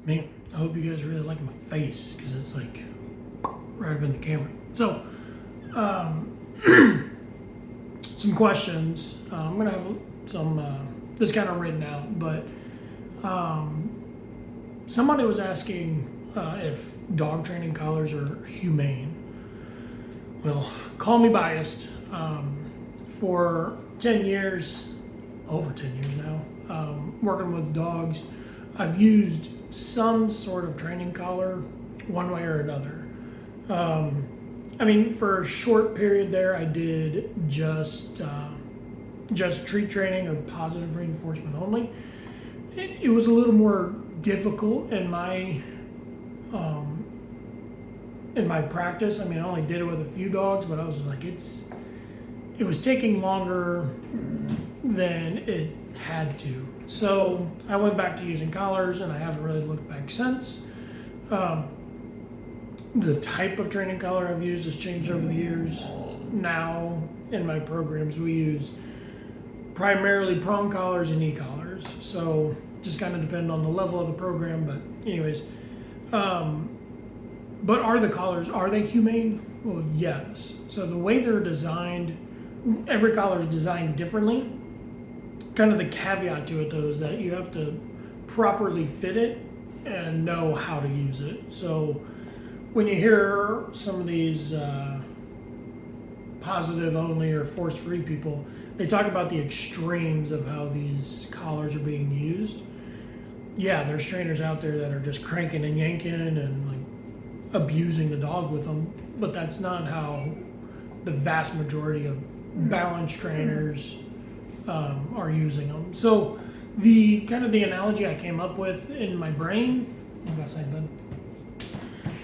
Man, I hope you guys really like my face because it's like right up in the camera. So, some questions. I'm gonna have some this kind of written out, but somebody was asking if dog training collars are humane. Well, call me biased. For 10 years, over 10 years now, working with dogs, I've used some sort of training collar one way or another. I mean, for a short period there, I did just treat training or positive reinforcement only. It was a little more difficult in my practice. I mean, I only did it with a few dogs, but I was like, it was taking longer than it had to. So I went back to using collars, and I haven't really looked back since. The type of training collar I've used has changed over the years. Now in my programs, we use primarily prong collars and e-collars. So just kind of depend on the level of the program. But anyways, but are the collars, are they humane? Well, yes. So the way they're designed, every collar is designed differently. Kind of the caveat to it though is that you have to properly fit it and know how to use it. So when you hear some of these positive only or force free people, they talk about the extremes of how these collars are being used. Yeah, there's trainers out there that are just cranking and yanking and like abusing the dog with them, but that's not how the vast majority of balanced trainers are using them. So the kind of the analogy I came up with in my brain, I'm outside bud.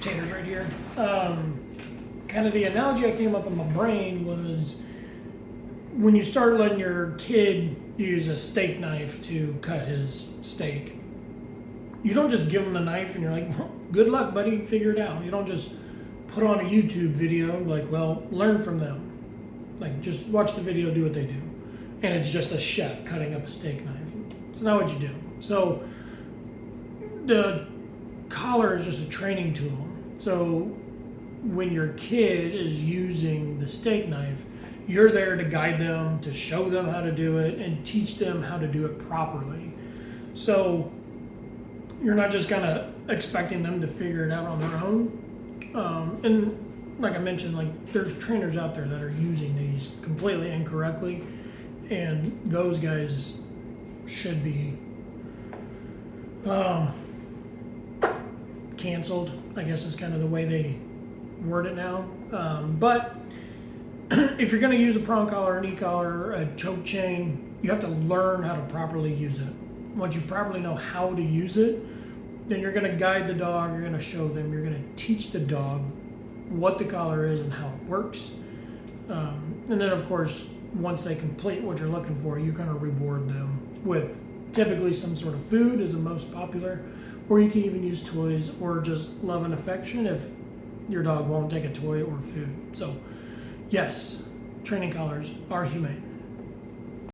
Taters right here. Kind of the analogy I came up in my brain was when you start letting your kid use a steak knife to cut his steak, you don't just give him the knife and you're like, good luck, buddy, figure it out. You don't just put on a YouTube video like, well, learn from them. Like, just watch the video, do what they do. And it's just a chef cutting up a steak knife. It's not what you do. So the collar is just a training tool. So when your kid is using the steak knife, you're there to guide them, to show them how to do it, and teach them how to do it properly. So you're not just kind of expecting them to figure it out on their own. And like I mentioned, like there's trainers out there that are using these completely incorrectly, and those guys should be canceled, I guess is kind of the way they word it now. But if you're going to use a prong collar, an e-collar, a choke chain, you have to learn how to properly use it. Once you properly know how to use it, then you're going to guide the dog, you're going to show them, you're going to teach the dog what the collar is and how it works. And then of course, once they complete what you're looking for, you're going to reward them with typically some sort of food is the most popular, or you can even use toys or just love and affection if your dog won't take a toy or food. So yes, training collars are humane.